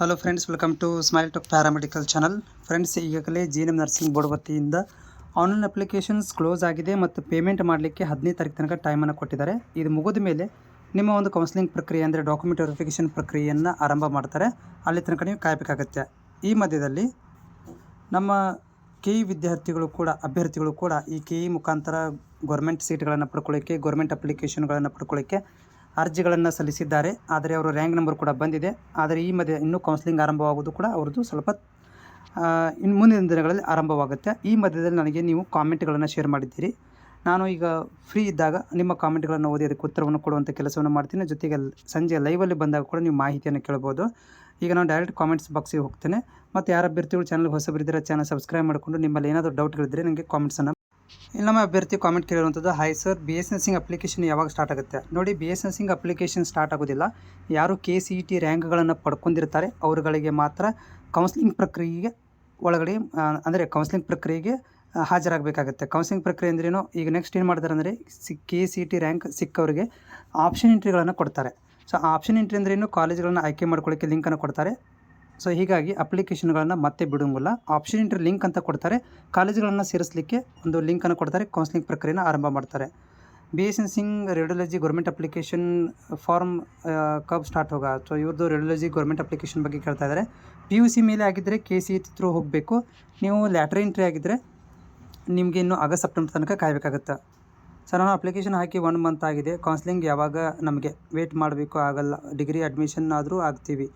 Hello friends, welcome to smile talk paramedical channel. Friends, ಈಗಾಗಲೇ GNM nursing board ವತಿಯಿಂದ online applications close ಆಗಿದೆ ಮತ್ತು payment ಮಾಡಲಿಕ್ಕೆ 15 ತಾರೀಕು ತನಕ ಟೈಮನ್ನು ಕೊಟ್ಟಿದ್ದಾರೆ. ಇದು ಮುಗಿದ ಮೇಲೆ ನಿಮ್ಮ ಒಂದು ಕೌನ್ಸಿಲಿಂಗ್ ಪ್ರಕ್ರಿಯೆ ಅಂದರೆ ಡಾಕ್ಯುಮೆಂಟ್ ವೆರಿಫಿಕೇಷನ್ ಪ್ರಕ್ರಿಯೆಯನ್ನು ಆರಂಭ ಮಾಡ್ತಾರೆ. ಅಲ್ಲಿ ತನಕ ನೀವು ಕಾಯಬೇಕಾಗತ್ತೆ. ಈ ಮಧ್ಯದಲ್ಲಿ ನಮ್ಮ KE ಅಭ್ಯರ್ಥಿಗಳು ಕೂಡ ಈ KE ಮುಖಾಂತರ ಗೌರ್ಮೆಂಟ್ ಸೀಟ್ಗಳನ್ನು ಪಡ್ಕೊಳ್ಳೋಕ್ಕೆ, ಗೌರ್ಮೆಂಟ್ ಅಪ್ಲಿಕೇಶನ್ಗಳನ್ನು ಪಡ್ಕೊಳ್ಳೋಕ್ಕೆ ಅರ್ಜಿಗಳನ್ನು ಸಲ್ಲಿಸಿದ್ದಾರೆ. ಆದರೆ ಅವರು ರ್ಯಾಂಕ್ ನಂಬರ್ ಕೂಡ ಬಂದಿದೆ. ಆದರೆ ಈ ಮಧ್ಯೆ ಇನ್ನೂ ಕೌನ್ಸಿಲಿಂಗ್ ಆರಂಭವಾಗುವುದು ಕೂಡ ಅವ್ರದ್ದು ಸ್ವಲ್ಪ ಇನ್ನು ಮುಂದಿನ ದಿನಗಳಲ್ಲಿ ಆರಂಭವಾಗುತ್ತೆ. ಈ ಮಧ್ಯದಲ್ಲಿ ನನಗೆ ನೀವು ಕಾಮೆಂಟ್ಗಳನ್ನು ಶೇರ್ ಮಾಡಿದ್ದೀರಿ. ನಾನು ಈಗ ಫ್ರೀ ಇದ್ದಾಗ ನಿಮ್ಮ ಕಾಮೆಂಟ್ಗಳನ್ನು ಓದಿ ಅದಕ್ಕೆ ಉತ್ತರವನ್ನು ಕೊಡುವಂಥ ಕೆಲಸವನ್ನು ಮಾಡ್ತೀನಿ. ಜೊತೆಗೆ ಸಂಜೆ ಲೈವಲ್ಲಿ ಬಂದಾಗ ಕೂಡ ನೀವು ಮಾಹಿತಿಯನ್ನು ಕೇಳ್ಬೋದು. ಈಗ ನಾನು ಡೈರೆಕ್ಟ್ ಕಾಮೆಂಟ್ಸ್ ಬಾಕ್ಸಿಗೆ ಹೋಗ್ತೇನೆ. ಮತ್ತು ಯಾರು ಅಭ್ಯರ್ಥಿಗಳು ಚಾನಲ್ಗೆ ಹೊಸಬರಿದ್ದರೆ ಚಾನಲ್ ಸಬ್ಸ್ಕ್ರೈಬ್ ಮಾಡಿಕೊಂಡು ನಿಮ್ಮಲ್ಲಿ ಏನಾದರೂ ಡೌಟ್ಗಳಿದ್ದರೆ ನನಗೆ ಕಾಮೆಂಟ್ಸನ್ನು. ಇಲ್ಲಿ ನಮ್ಮ ಅಭ್ಯರ್ಥಿ ಕಾಮೆಂಟ್ ಕೇಳಿರುವಂಥದ್ದು, hi sir, BS nursing application ಯಾವಾಗ ಸ್ಟಾರ್ಟ್ ಆಗುತ್ತೆ? ನೋಡಿ, BS ನರ್ಸಿಂಗ್ ಅಪ್ಲಿಕೇಶನ್ ಸ್ಟಾರ್ಟ್ ಆಗೋದಿಲ್ಲ. ಯಾರು KCET ರ್ಯಾಂಕ್ಗಳನ್ನು ಪಡ್ಕೊಂಡಿರ್ತಾರೆ ಅವರುಗಳಿಗೆ ಮಾತ್ರ ಕೌನ್ಸಿಲಿಂಗ್ ಪ್ರಕ್ರಿಯೆಗೆ ಒಳಗಡೆ ಅಂದರೆ ಕೌನ್ಸಿಲಿಂಗ್ ಪ್ರಕ್ರಿಯೆಗೆ ಹಾಜರಾಗಬೇಕಾಗುತ್ತೆ. ಕೌನ್ಸಿಲಿಂಗ್ ಪ್ರಕ್ರಿಯೆ ಅಂದ್ರೇನು? ಈಗ ನೆಕ್ಸ್ಟ್ ಏನು ಮಾಡ್ತಾರೆ ಅಂದರೆ KCET ರ್ಯಾಂಕ್ ಸಿಕ್ಕವರಿಗೆ ಆಪ್ಷನ್ ಎಂಟ್ರಿಗಳನ್ನು ಕೊಡ್ತಾರೆ. ಸೊ ಆಪ್ಷನ್ ಎಂಟ್ರಿ ಅಂದ್ರೇನು? ಕಾಲೇಜ್ಗಳನ್ನು ಆಯ್ಕೆ ಮಾಡ್ಕೊಳ್ಳೋಕ್ಕೆ ಲಿಂಕನ್ನು ಕೊಡ್ತಾರೆ. ಸೊ ಹೀಗಾಗಿ ಅಪ್ಲಿಕೇಶನ್ಗಳನ್ನು ಮತ್ತೆ ಬಿಡೋಂಗಿಲ್ಲ. ಆಪ್ಷನ್ ಎಂಟ್ರಿ ಲಿಂಕ್ ಅಂತ ಕೊಡ್ತಾರೆ. ಕಾಲೇಜುಗಳನ್ನು ಸೇರಿಸಲಿಕ್ಕೆ ಒಂದು ಲಿಂಕನ್ನು ಕೊಡ್ತಾರೆ. ಕೌನ್ಸಿಲಿಂಗ್ ಪ್ರಕ್ರಿಯೆನ ಆರಂಭ ಮಾಡ್ತಾರೆ. BS nursing radiology government application form ಕಬ್ ಸ್ಟಾರ್ಟ್ ಹೋಗ. ಸೊ ಇವ್ರದ್ದು ರೇಡಿಯೋಲಜಿ ಗೌರ್ಮೆಂಟ್ ಅಪ್ಲಿಕೇಶನ್ ಬಗ್ಗೆ ಕೇಳ್ತಾ ಇದ್ದಾರೆ. PUC ಮೇಲೆ ಆಗಿದ್ದರೆ KCET ಥ್ರೂ ಹೋಗಬೇಕು. ನೀವು ಲ್ಯಾಟ್ರ್ ಎಂಟ್ರಿ ಆಗಿದ್ದರೆ ನಿಮಗೆ ಇನ್ನೂ ಆಗಸ್ಟ್ ಸೆಪ್ಟೆಂಬರ್ ತನಕ ಕಾಯಬೇಕಾಗುತ್ತೆ. ಸರ್, ನಾನು ಅಪ್ಲಿಕೇಶನ್ ಹಾಕಿ 1 ಮಂತ್ ಆಗಿದೆ. ಕೌನ್ಸಿಲಿಂಗ್ ಯಾವಾಗ? ನಮಗೆ ವೇಟ್ ಮಾಡಬೇಕು, ಆಗಲ್ಲ. ಡಿಗ್ರಿ ಅಡ್ಮಿಷನ್ ಆದರೂ ಆಗ್ತೀವಿ.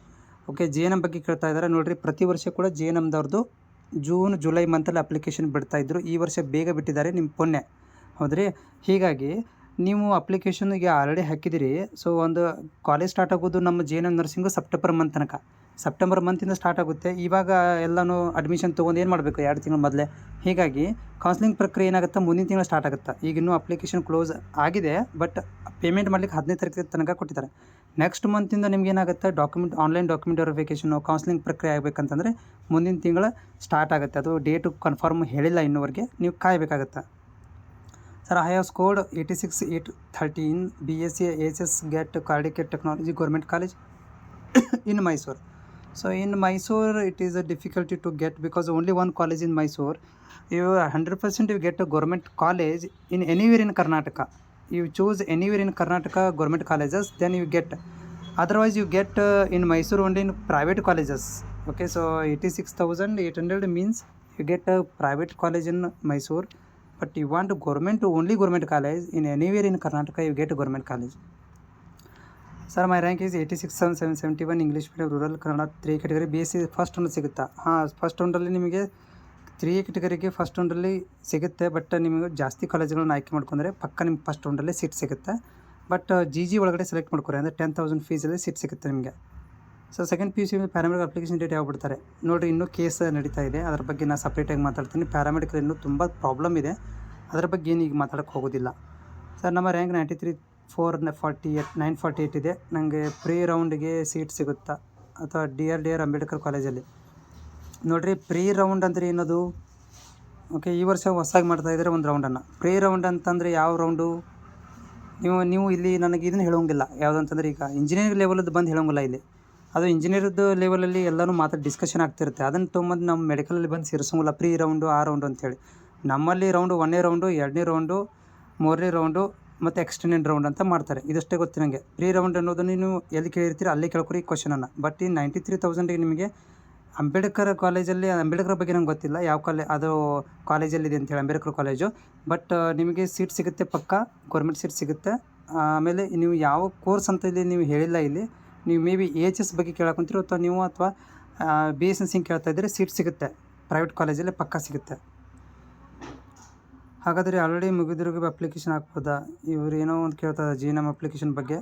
ಓಕೆ, GNM ಬಗ್ಗೆ ಕೇಳ್ತಾ ಇದ್ದಾರೆ. ನೋಡಿರಿ, ಪ್ರತಿ ವರ್ಷ ಕೂಡ GNMದವ್ರದ್ದು ಜೂನ್ ಜುಲೈ ಮಂತಲ್ಲಿ ಅಪ್ಲಿಕೇಶನ್ ಬಿಡ್ತಾಯಿದ್ರು. ಈ ವರ್ಷ ಬೇಗ ಬಿಟ್ಟಿದ್ದಾರೆ. ನಿಮ್ಮ ಪುಣ್ಯ, ಹೌದ್ರಿ? ಹೀಗಾಗಿ ನೀವು ಅಪ್ಲಿಕೇಶನ್ಗೆ ಆಲ್ರೆಡಿ ಹಾಕಿದಿರಿ. ಸೊ ಒಂದು ಕಾಲೇಜ್ ಸ್ಟಾರ್ಟ್ ಆಗೋದು ನಮ್ಮ GNM ನರ್ಸಿಂಗು ಸೆಪ್ಟೆಂಬರ್ ಮಂತ್ ತನಕ. ಸೆಪ್ಟೆಂಬರ್ ಮಂತಿಂದ ಸ್ಟಾರ್ಟ್ ಆಗುತ್ತೆ. ಇವಾಗ ಎಲ್ಲನೂ ಅಡ್ಮಿಷನ್ ತೊಗೊಂಡು ಏನು ಮಾಡಬೇಕು? 2 ತಿಂಗಳ ಮೊದಲೇ. ಹೀಗಾಗಿ ಕೌನ್ಸಿಲಿಂಗ್ ಪ್ರಕ್ರಿಯೆ ಏನಾಗುತ್ತೆ? ಮುಂದಿನ ತಿಂಗಳು ಸ್ಟಾರ್ಟ್ ಆಗುತ್ತೆ. ಈಗ ಇನ್ನೂ ಅಪ್ಲಿಕೇಶನ್ ಕ್ಲೋಸ್ ಆಗಿದೆ, ಬಟ್ ಪೇಮೆಂಟ್ ಮಾಡಲಿಕ್ಕೆ 15 ತಾರೀಕು ತನಕ ಕೊಟ್ಟಿದ್ದಾರೆ. ನೆಕ್ಸ್ಟ್ ಮಂತಿಂದ ನಿಮ್ಗೆ ಏನಾಗುತ್ತೆ? ಆನ್ಲೈನ್ ಡಾಕ್ಯುಮೆಂಟ್ ವೆರಿಫಿಕೇಷನು ಕೌನ್ಸಿಲಿಂಗ್ ಪ್ರಕ್ರಿಯೆ ಆಗಬೇಕಂತಂದರೆ ಮುಂದಿನ ತಿಂಗಳು ಸ್ಟಾರ್ಟ್ ಆಗುತ್ತೆ. ಅದು ಡೇಟು ಕನ್ಫರ್ಮ್ ಹೇಳಿಲ್ಲ ಇನ್ನೂವರೆಗೆ, ನೀವು ಕಾಯಬೇಕಾಗುತ್ತೆ. Sir, I have scored 86,830 in BSc AHS GAT Cardiac Technology Government College in Mysore. So in Mysore it is a difficulty to get because only one college in Mysore. You 100% you get a government college in anywhere in Karnataka. You choose anywhere in Karnataka government colleges, then you get. Otherwise you get in Mysore only in private colleges. Okay, so 86,800 means you get a private college in Mysore, but you want only government college in anywhere in Karnataka, you get a government college. Sir, my rank is 86,771 English medium rural Kannada 3 category. BSc first round ಸಿಗುತ್ತಾ? First ರೌಂಡಲ್ಲಿ ನಿಮಗೆ 3 categoryಗೆ first ರೌಂಡಲ್ಲಿ ಸಿಗುತ್ತೆ. But ನಿಮಗೆ ಜಾಸ್ತಿ ಕಾಲೇಜುಗಳನ್ನ ಆಯ್ಕೆ ಮಾಡ್ಕೊಂಡ್ರೆ ಪಕ್ಕ ನಿಮ್ಗೆ first ರೌಂಡಲ್ಲಿ seat ಸಿಗುತ್ತೆ. ಬಟ್ GG ಒಳಗಡೆ ಸೆಲೆಕ್ಟ್ ಮಾಡ್ಕೊರಿ, ಅಂದರೆ 10,000 ಫೀಸಲ್ಲಿ ಸೀಟ್ ಸಿಗುತ್ತೆ ನಿಮಗೆ. So second PUC paramedical application date ಯಾವಾಗ ಬಿಡ್ತಾರೆ? ನೋಡಿರಿ, ಇನ್ನೂ ಕೇಸ್ ನಡೀತಾ ಇದೆ. ಅದ್ರ ಬಗ್ಗೆ ನಾನು ಸಪ್ರೇಟಾಗಿ ಮಾತಾಡ್ತೀನಿ. ಪ್ಯಾರಾಮೆಡಿಕಲ್ ಇನ್ನೂ ತುಂಬ ಪ್ರಾಬ್ಲಮ್ ಇದೆ. ಅದರ ಬಗ್ಗೆ ಏನು ಈಗ ಮಾತಾಡೋಕ್ಕೆ ಹೋಗೋದಿಲ್ಲ. ಸರ್, ನಮ್ಮ ರ್ಯಾಂಕ್ 948 ಇದೆ. ನನಗೆ ಪ್ರೀ ರೌಂಡಿಗೆ ಸೀಟ್ ಸಿಗುತ್ತಾ ಅಥವಾ ಡಿಯರ್ ಅಂಬೇಡ್ಕರ್ ಕಾಲೇಜಲ್ಲಿ? ನೋಡಿರಿ, ಪ್ರೀ ರೌಂಡ್ ಅಂದರೆ ಏನದು? ಓಕೆ, ಈ ವರ್ಷ ಹೊಸದಾಗಿ ಮಾಡ್ತಾಯಿದ್ದಾರೆ ಒಂದು ರೌಂಡನ್ನು. ಪ್ರೀ ರೌಂಡ್ ಅಂತಂದರೆ ಯಾವ ರೌಂಡು? ನೀವು ಇಲ್ಲಿ ನನಗೆ ಇದನ್ನು ಹೇಳೋಂಗಿಲ್ಲ. ಯಾವುದಂತಂದರೆ ಈಗ ಇಂಜಿನಿಯರಿಂಗ್ ಲೆವೆಲದ್ದು ಬಂದು ಹೇಳೋಂಗಿಲ್ಲ ಇಲ್ಲಿ. ಅದು ಇಂಜಿನಿಯರ್ದು ಲೆವೆಲಲ್ಲಿ ಎಲ್ಲನೂ ಡಿಸ್ಕಷನ್ ಆಗ್ತಿರುತ್ತೆ. ಅದನ್ನು ತೊಗೊಂಬಂದು ನಮ್ಮ ಮೆಡಿಕಲಲ್ಲಿ ಬಂದು ಸೇರಿಸೋಂಗಿಲ್ಲ. ಪ್ರೀ ರೌಂಡು, ಆ ರೌಂಡು ಅಂಥೇಳಿ. ನಮ್ಮಲ್ಲಿ ರೌಂಡು 1ನೇ ರೌಂಡು, 2ನೇ ರೌಂಡು, 3ನೇ ರೌಂಡು ಮತ್ತು ಎಕ್ಸ್ಟೆಂಡೆಡ್ ರೌಂಡ್ ಅಂತ ಮಾಡ್ತಾರೆ. ಇದಷ್ಟೇ ಗೊತ್ತು ನನಗೆ. ಪ್ರೀ ರೌಂಡ್ ಅನ್ನೋದನ್ನು ನೀವು ಎಲ್ಲಿ ಕೇಳಿರ್ತೀರ ಅಲ್ಲೇ ಕೇಳ್ಕೊರಿ ಈ ಕ್ವಶನನ್ನು. ಬಟ್ ಈ 93,000ಗೆ ನಿಮಗೆ ಅಂಬೇಡ್ಕರ್ ಕಾಲೇಜಲ್ಲಿ, ಅಂಬೇಡ್ಕರ್ ಬಗ್ಗೆ ನಂಗೆ ಗೊತ್ತಿಲ್ಲ ಯಾವ ಅದು ಕಾಲೇಜಲ್ಲಿದೆ ಅಂತೇಳಿ, ಅಂಬೇಡ್ಕರ್ ಕಾಲೇಜು. ಬಟ್ ನಿಮಗೆ ಸೀಟ್ ಸಿಗುತ್ತೆ, ಪಕ್ಕ ಗೌರ್ಮೆಂಟ್ ಸೀಟ್ ಸಿಗುತ್ತೆ. ಆಮೇಲೆ ನೀವು ಯಾವ ಕೋರ್ಸ್ ಅಂತ ಇಲ್ಲಿ ನೀವು ಹೇಳಿಲ್ಲ. ಇಲ್ಲಿ ನೀವು ಮೇ ಬಿ AHS ಬಗ್ಗೆ ಕೇಳಕೊಂತೀರೋ ಅಥವಾ BS ನರ್ಸಿಂಗ್ ಕೇಳ್ತಾ ಇದ್ದರೆ ಸೀಟ್ ಸಿಗುತ್ತೆ ಪ್ರೈವೇಟ್ ಕಾಲೇಜಲ್ಲಿ, ಪಕ್ಕ ಸಿಗುತ್ತೆ. ಹಾಗಾದರೆ ಆಲ್ರೆಡಿ ಮುಗಿದಿರೋರಿಗೆ ಅಪ್ಲಿಕೇಶನ್ ಹಾಕ್ಬೋದಾ? ಇವರು ಏನೋ ಒಂದು ಕೇಳ್ತಾರೆ GNM ಅಪ್ಲಿಕೇಶನ್ ಬಗ್ಗೆ.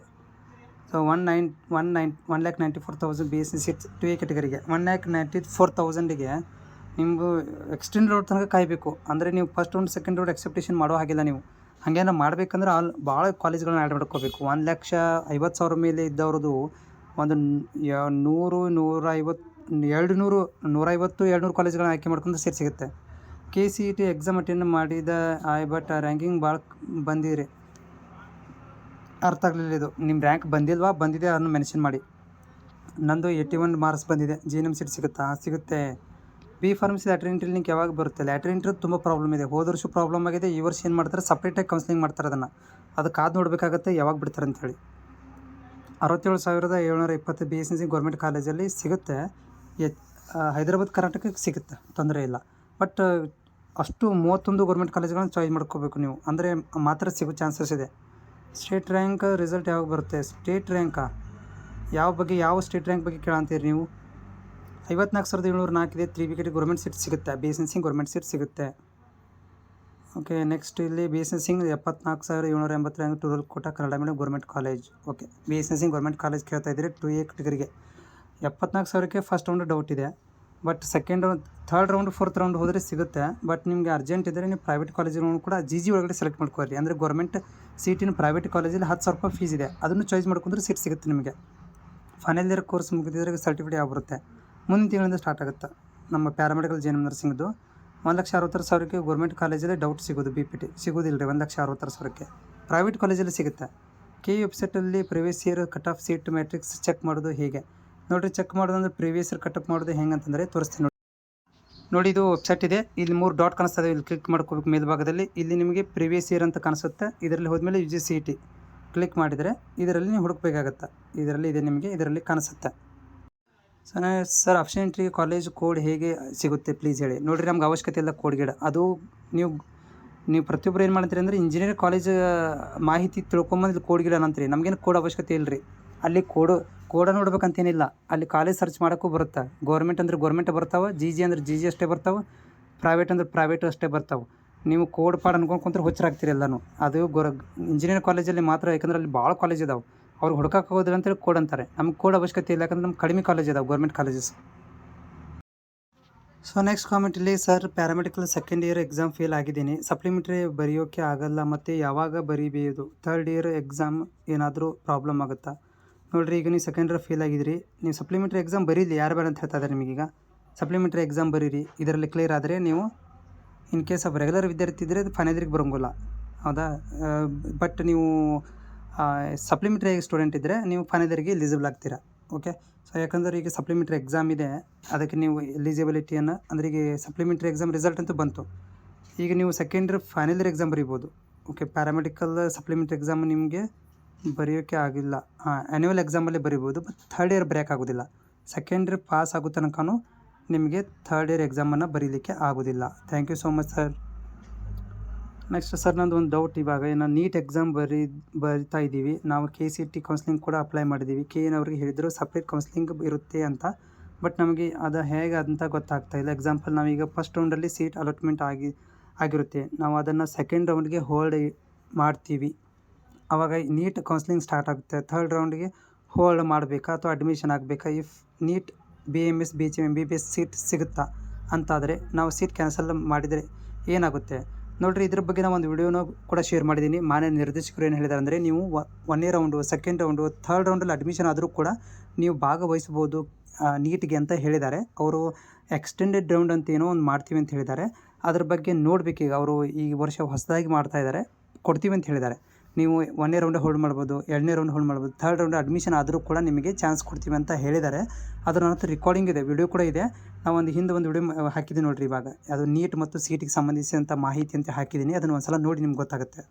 So 1,94,000 BSc seats 2A ಕ್ಯಾಟಗರಿಗೆ. 1,94,000ಗೆ ನಿಮಗೂ ಎಕ್ಸ್ಟೆಂಡ್ ರೋಡ್ ತನಕ ಕಾಯಬೇಕು. ಅಂದರೆ ನೀವು first round second round expectation ಮಾಡೋ ಹಾಗಿಲ್ಲ. ನೀವು ಹಾಗೇನೋ ಮಾಡಬೇಕಂದ್ರೆ ಭಾಳ ಕಾಲೇಜ್ಗಳನ್ನ ಆ್ಯಡ್ ಮಾಡ್ಕೋಬೇಕು. 1,50,000 ಮೇಲೆ ಇದ್ದವ್ರದ್ದು ಒಂದು 150-200 ಕಾಲೇಜ್ಗಳನ್ನ ಆಯ್ಕೆ ಮಾಡ್ಕೊಂಡು ಸೀಟ್ ಸಿಗುತ್ತೆ. KCET ಎಕ್ಸಾಮ್ ಅಟೆಂಡ್ ಮಾಡಿದ ಬಟ್ ರ್ಯಾಂಕಿಂಗ್ ಭಾಳ ಬಂದಿರಿ. ಅರ್ಥ ಆಗಲಿಲ್ಲ ಇದು. ನಿಮ್ಮ ರ್ಯಾಂಕ್ ಬಂದಿದೆ ಅದನ್ನು ಮೆನ್ಷನ್ ಮಾಡಿ. ನಂದು 81 ಮಾರ್ಕ್ಸ್ ಬಂದಿದೆ. GNM ಸೀಟ್ ಸಿಗುತ್ತಾ? ಸಿಗುತ್ತೆ. B pharmacy lateral entry link ಯಾವಾಗ ಬರುತ್ತೆ? ಲ್ಯಾಟ್ರಲ್ ಎಂಟ್ರಿ ತುಂಬ ಪ್ರಾಬ್ಲಮ್ ಇದೆ. ಹೋದ ವರ್ಷ ಪ್ರಾಬ್ಲಮ್ ಆಗಿದೆ. ಈ ವರ್ಷ ಏನು ಮಾಡ್ತಾರೆ, ಸಪ್ರೇಟಾಗಿ ಕೌನ್ಸಿಲಿಂಗ್ ಮಾಡ್ತಾರೆ. ಅದು ಕಾದು ನೋಡಬೇಕಾಗತ್ತೆ ಯಾವಾಗ ಬಿಡ್ತಾರೆ ಅಂತೇಳಿ. 67,720 ಬಿ ಎಸ್ ಸಿ ಗೌರ್ಮೆಂಟ್ ಕಾಲೇಜಲ್ಲಿ ಸಿಗುತ್ತೆ. ಹೈದರಾಬಾದ್ ಕರ್ನಾಟಕಕ್ಕೆ ಸಿಗುತ್ತೆ, ತೊಂದರೆ ಇಲ್ಲ. ಬಟ್ ಅಷ್ಟು 31 ಗೌರ್ಮೆಂಟ್ ಕಾಲೇಜ್ಗಳನ್ನ ಚಾಯ್ಸ್ ಮಾಡ್ಕೋಬೇಕು ನೀವು, ಅಂದರೆ ಮಾತ್ರ ಸಿಗೋ ಚಾನ್ಸಸ್ ಇದೆ. ಸ್ಟೇಟ್ ರ್ಯಾಂಕ್ ರಿಸಲ್ಟ್ ಯಾವಾಗ ಬರುತ್ತೆ? ಸ್ಟೇಟ್ ರ್ಯಾಂಕಾ? ಯಾವ ಸ್ಟೇಟ್ ರ್ಯಾಂಕ್ ಬಗ್ಗೆ ಕೇಳಂತೀರಿ ನೀವು? 54,704 ಇದೆ. 3 ವಿಕೆಟ್ ಗೌರ್ಮೆಂಟ್ ಸೀಟ್ ಸಿಗುತ್ತೆ. B S nursing government seat ಸಿಗುತ್ತೆ. ಓಕೆ, ನೆಕ್ಸ್ಟ್ ಇಲ್ಲಿ B S nursing 74,780 rank rural quota Kannada medium government college. Okay, B S nursing government college ಕೇಳ್ತಾ ಇದ್ದೀರಿ 2A ಕ್ಯಾಟಗರಿಗೆ. 74,000ಕ್ಕೆ ಫಸ್ಟ್ ರೌಂಡ್ ಡೌಟ್ ಇದೆ. But second round, third round, fourth round ಹೋದರೆ ಸಿಗುತ್ತೆ. But ನಿಮಗೆ ಅರ್ಜೆಂಟ್ ಇದ್ದರೆ ನೀವು ಪ್ರೈವೇಟ್ ಕಾಲೇಜ್ಗಳನ್ನು ಕೂಡ GG ಒಳಗಡೆ ಸೆಲೆಕ್ಟ್ ಮಾಡ್ಕೊಳ್ಳಿ. ಅಂದರೆ ಗೌರ್ಮೆಂಟ್ ಸೀಟಿನ ಪ್ರೈವೇಟ್ ಕಾಲೇಜಲ್ಲಿ 10,000 ರೂಪಾಯಿ ಫೀಸ್ ಇದೆ. ಅದನ್ನು ಚಾಯ್ಸ್ ಮಾಡ್ಕೊಂಡ್ರೆ ಸೀಟ್ ಸಿಗುತ್ತೆ ನಿಮಗೆ. ಫೈನಲ್ ಇಯರ್ ಕೋರ್ಸ್ ಮುಗಿದಿದ್ರೆ ಸರ್ಟಿಫಿಕೇಟ್ ಯಾವ ಬರುತ್ತೆ? ಮುಂದಿನ ತಿಂಗಳಿಂದ ಸ್ಟಾರ್ಟ್ ಆಗುತ್ತೆ. ನಮ್ಮ ಪ್ಯಾರಾಮೆಡಿಕಲ್ GNM ನರ್ಸಿಂಗ್ದು 1,60,000ಕ್ಕೆ ಗೌರ್ಮೆಂಟ್ ಕಾಲೇಜಲ್ಲಿ ಡೌಟ್ ಸಿಗೋದು. BPT ಸಿಗೋದಿಲ್ಲ ರೀ 1,60,000ಕ್ಕೆ. ಪ್ರೈವೇಟ್ ಕಾಲೇಜಲ್ಲಿ ಸಿಗುತ್ತೆ. KU ವೆಬ್ಸೈಟಲ್ಲಿ previous year cut off seat matrix check ಮಾಡೋದು ಹೇಗೆ ನೋಡಿರಿ. ಚೆಕ್ ಮಾಡೋದಂದ್ರೆ ಪ್ರಿವಿಯಸ್ ಇಯರ್ ಕಟ್ ಆಫ್ ಮಾಡೋದು ಹೆಂಗೆ ಅಂತಂದರೆ ತೋರಿಸ್ತೀನಿ ನೋಡಿ. ಇದು ವೆಬ್ಸೈಟ್ ಇದೆ. ಇಲ್ಲಿ 3 ಡಾಟ್ ಕಾಣಿಸ್ತದೆ. ಇಲ್ಲಿ ಕ್ಲಿಕ್ ಮಾಡ್ಕೋಬೇಕು ಮೇಲ್ಭಾಗದಲ್ಲಿ. ಇಲ್ಲಿ ನಿಮಗೆ ಪ್ರಿವಿಯಸ್ ಇಯರ್ ಅಂತ ಕಾಣಿಸುತ್ತೆ. ಇದರಲ್ಲಿ ಹೋದ್ಮೇಲೆ UGCET ಕ್ಲಿಕ್ ಮಾಡಿದರೆ ಇದರಲ್ಲಿ ನೀವು ಹುಡುಕಬೇಕಾಗತ್ತೆ. ಇದರಲ್ಲಿ ಇದೆ ನಿಮಗೆ, ಇದರಲ್ಲಿ ಕಾಣಿಸುತ್ತೆ. ಸರ್ ಆಪ್ಷನ್ ಎಂಟ್ರಿಗೆ ಕಾಲೇಜ್ ಕೋಡ್ ಹೇಗೆ ಸಿಗುತ್ತೆ ಪ್ಲೀಸ್ ಹೇಳಿ. ನೋಡಿರಿ, ನಮ್ಗೆ ಅವಶ್ಯಕತೆ ಇಲ್ಲ ಕೋಡ್ ಗಿಡ. ಅದು ನೀವು ಪ್ರತಿಯೊಬ್ಬರು ಏನು ಮಾಡ್ತೀರಿ ಅಂದರೆ ಇಂಜಿನಿಯರಿಂಗ್ ಕಾಲೇಜ್ ಮಾಹಿತಿ ತಿಳ್ಕೊಂಬಂದು ಇಲ್ಲಿ ಕೋಡ್ ಗಿಡ ಅಂತೀರಿ. ನಮಗೇನು ಕೋಡ್ ಅವಶ್ಯಕತೆ ಇಲ್ಲ ರೀ. ಅಲ್ಲಿ ಕೋಡ ನೋಡ್ಬೇಕಂತೇನಿಲ್ಲ. ಅಲ್ಲಿ ಕಾಲೇಜ್ ಸರ್ಚ್ ಮಾಡೋಕ್ಕೂ ಬರುತ್ತೆ. ಗೌರ್ಮೆಂಟ್ ಅಂದ್ರೆ ಗೌರ್ಮೆಂಟ್ ಬರ್ತಾವೆ, GG ಅಂದ್ರೆ GG ಅಷ್ಟೇ ಬರ್ತಾವೆ, ಪ್ರೈವೇಟ್ ಅಂದ್ರೆ ಪ್ರೈವೇಟ್ ಅಷ್ಟೇ ಬರ್ತಾವೆ. ನೀವು ಕೋಡ್ ಪಾಡ್ ಅನ್ಕೊಂಡು ಕುಂತ್ರೆ ಹುಚ್ಚರಾಗ್ತೀರಿ ಎಲ್ಲನೂ. ಅದು ಇಂಜಿನಿಯರಿಂಗ್ ಕಾಲೇಜಲ್ಲಿ ಮಾತ್ರ, ಯಾಕಂದ್ರೆ ಅಲ್ಲಿ ಭಾಳ ಕಾಲೇಜ್ ಇದಾವೆ. ಅವ್ರು ಹುಡುಕಾಕೋದಿಲ್ಲ ಅಂತೇಳಿ ಕೋಡ್ ಅಂತಾರೆ. ನಮ್ಗೆ ಕೋಡ್ ಅವಶ್ಯಕತೆ ಇಲ್ಲ, ಯಾಕಂದ್ರೆ ನಮ್ಗೆ ಕಡಿಮೆ ಕಾಲೇಜ್ ಇದಾವೆ ಗೌರ್ಮೆಂಟ್ ಕಾಲೇಜಸ್. ಸೊ ನೆಕ್ಸ್ಟ್ ಕಾಮೆಂಟಲ್ಲಿ, sir paramedical second year exam fail ಆಗಿದ್ದೀನಿ, ಸಪ್ಲಿಮೆಂಟ್ರಿ ಬರೆಯೋಕ್ಕೆ ಆಗಲ್ಲ, ಮತ್ತು ಯಾವಾಗ ಬರೀಬೋದು? ಥರ್ಡ್ ಇಯರ್ ಎಕ್ಸಾಮ್ ಏನಾದರೂ ಪ್ರಾಬ್ಲಮ್ ಆಗುತ್ತಾ? ನೋಡಿರಿ, ಈಗ ನೀವು ಸೆಕೆಂಡ್ ಇಯರ್ ಫೇಲ್ ಆಗಿದ್ರಿ. ನೀವು ಸಪ್ಲಿಮೆಂಟ್ರಿ ಎಕ್ಸಾಮ್ ಬರೀಲಿ, ಯಾರು ಬೇಡ ಅಂತ ಹೇಳ್ತಾ ಇದ್ದಾರೆ ನಿಮಗೀಗ. ಸಪ್ಲಿಮೆಂಟ್ರಿ ಎಕ್ಸಾಮ್ ಬರೀರಿ. ಇದರಲ್ಲಿ ಕ್ಲಿಯರ್ ಆದರೆ ನೀವು ಇನ್ ಕೇಸ್ ಆಫ್ ರೆಗ್ಯುಲರ್ ವಿದ್ಯಾರ್ಥಿ ಇದ್ದರೆ ಫೈನಲ್ ಇಯರ್ಗೆ ಬರೋಂಗಿಲ್ಲ, ಹೌದಾ? ಬಟ್ ನೀವು ಸಪ್ಲಿಮೆಂಟ್ರಿ ಸ್ಟೂಡೆಂಟ್ ಇದ್ದರೆ ನೀವು ಫೈನಲ್ ಇಯರ್ಗೆ ಎಲಿಜಿಬಲ್ ಆಗ್ತೀರಾ. ಓಕೆ, ಸೊ ಯಾಕಂದರೆ ಈಗ ಸಪ್ಲಿಮೆಂಟ್ರಿ ಎಕ್ಸಾಮ್ ಇದೆ, ಅದಕ್ಕೆ ನೀವು ಎಲಿಜಿಬಿಲಿಟಿಯನ್ನು, ಅಂದರೆ ಈಗ ಸಪ್ಲಿಮೆಂಟ್ರಿ ಎಕ್ಸಾಮ್ ರಿಸಲ್ಟ್ ಅಂತೂ ಬಂತು. ಈಗ ನೀವು second year final year exam ಬರೀಬೋದು. ಓಕೆ, ಪ್ಯಾರಾಮೆಡಿಕಲ್ ಸಪ್ಲಿಮೆಂಟ್ರಿ ಎಕ್ಸಾಮ್ ನಿಮಗೆ ಬರೆಯೋಕ್ಕೆ ಆಗಿಲ್ಲ. ಆ್ಯನ್ಯುವಲ್ ಎಕ್ಸಾಮಲ್ಲೇ ಬರಿಬೋದು, ಬಟ್ ಥರ್ಡ್ ಇಯರ್ ಬರೆಯೋಕ್ಕಾಗೋದಿಲ್ಲ. ಸೆಕೆಂಡ್ ಇಯರ್ ಪಾಸ್ ಆಗೋ ತನಕನೂ ನಿಮಗೆ ಥರ್ಡ್ ಇಯರ್ ಎಕ್ಸಾಮನ್ನು ಬರೀಲಿಕ್ಕೆ ಆಗೋದಿಲ್ಲ. Thank you so much sir. Next sir, ನಂದು ಒಂದು ಡೌಟ್. ಇವಾಗ ನಾನು ನೀಟ್ ಎಕ್ಸಾಮ್ ಬರಿತಾ ಇದ್ದೀವಿ. ನಾವು KCET ಕೌನ್ಸ್ಲಿಂಗ್ ಕೂಡ ಅಪ್ಲೈ ಮಾಡಿದ್ದೀವಿ. KNವ್ರಿಗೆ ಹೇಳಿದರು ಸಪ್ರೇಟ್ ಕೌನ್ಸ್ಲಿಂಗ್ ಇರುತ್ತೆ ಅಂತ. ಬಟ್ ನಮಗೆ ಅದು ಹೇಗೆ ಅಂತ ಗೊತ್ತಾಗ್ತಾಯಿಲ್ಲ. ಎಕ್ಸಾಂಪಲ್, ನಾವೀಗ ಫಸ್ಟ್ ರೌಂಡಲ್ಲಿ ಸೀಟ್ ಅಲಾಟ್ಮೆಂಟ್ ಆಗಿರುತ್ತೆ. ನಾವು ಅದನ್ನು ಸೆಕೆಂಡ್ ರೌಂಡ್ಗೆ ಹೋಲ್ಡ್ ಮಾಡ್ತೀವಿ. ಆವಾಗ ನೀಟ್ ಕೌನ್ಸ್ಲಿಂಗ್ ಸ್ಟಾರ್ಟ್ ಆಗುತ್ತೆ. ಥರ್ಡ್ ರೌಂಡ್ಗೆ ಹೋಲ್ಡ್ ಮಾಡಬೇಕಾ ಅಥವಾ ಅಡ್ಮಿಷನ್ ಆಗಬೇಕಾ? If NEET BMS BHM MBBS seat ಸಿಗುತ್ತಾ ಅಂತಾದರೆ ನಾವು ಸೀಟ್ ಕ್ಯಾನ್ಸಲ್ ಮಾಡಿದರೆ ಏನಾಗುತ್ತೆ? ನೋಡಿರಿ, ಇದ್ರ ಬಗ್ಗೆ ನಾನು ಒಂದು ವಿಡಿಯೋನ ಕೂಡ ಶೇರ್ ಮಾಡಿದ್ದೀನಿ. ಮಾನ್ಯ ನಿರ್ದೇಶಕರು ಏನು ಹೇಳಿದ್ದಾರೆ ಅಂದರೆ, ನೀವು 1ನೇ ರೌಂಡು, ಸೆಕೆಂಡ್ ರೌಂಡು, ಥರ್ಡ್ ರೌಂಡಲ್ಲಿ ಅಡ್ಮಿಷನ್ ಆದರೂ ಕೂಡ ನೀವು ಭಾಗವಹಿಸ್ಬೋದು ನೀಟ್ಗೆ ಅಂತ ಹೇಳಿದ್ದಾರೆ. ಅವರು ಎಕ್ಸ್ಟೆಂಡೆಡ್ ರೌಂಡ್ ಅಂತ ಏನೋ ಒಂದು ಮಾಡ್ತೀವಿ ಅಂತ ಹೇಳಿದ್ದಾರೆ. ಅದ್ರ ಬಗ್ಗೆ ನೋಡಬೇಕೀಗ. ಅವರು ಈ ವರ್ಷ ಹೊಸದಾಗಿ ಮಾಡ್ತಾಯಿದ್ದಾರೆ, ಕೊಡ್ತೀವಿ ಅಂತ ಹೇಳಿದ್ದಾರೆ. ನೀವು 1ನೇ ರೌಂಡ್ ಹೋಲ್ಡ್ ಮಾಡ್ಬೋದು, 2ನೇ ರೌಂಡ್ ಹೋಲ್ಡ್ ಮಾಡ್ಬೋದು, ಥರ್ಡ್ ರೌಂಡ್ ಅಡ್ಮಿಷನ್ ಆದರೂ ಕೂಡ ನಿಮಗೆ ಚಾನ್ಸ್ ಕೊಡ್ತೀವಿ ಅಂತ ಹೇಳಿದ್ದಾರೆ. ಅದರ ನನ್ನ ಹತ್ರ ರೆಕಾರ್ಡಿಂಗ್ ಇದೆ, ವಿಡಿಯೋ ಕೂಡ ಇದೆ. ನಾವು ಹಿಂದೆ ಒಂದು ವಿಡಿಯೋ ಹಾಕಿದ್ದೀನಿ ನೋಡಿರಿ. ಇವಾಗ ಅದು ನೀಟ್ ಮತ್ತು CETಗೆ ಸಂಬಂಧಿಸಿದಂಥ ಮಾಹಿತಿ ಅಂತ ಹಾಕಿದ್ದೀನಿ. ಅದನ್ನು ಒಂದು ಸಲ ನೋಡಿ ನಿಮ್ಗೆ ಗೊತ್ತಾಗುತ್ತೆ.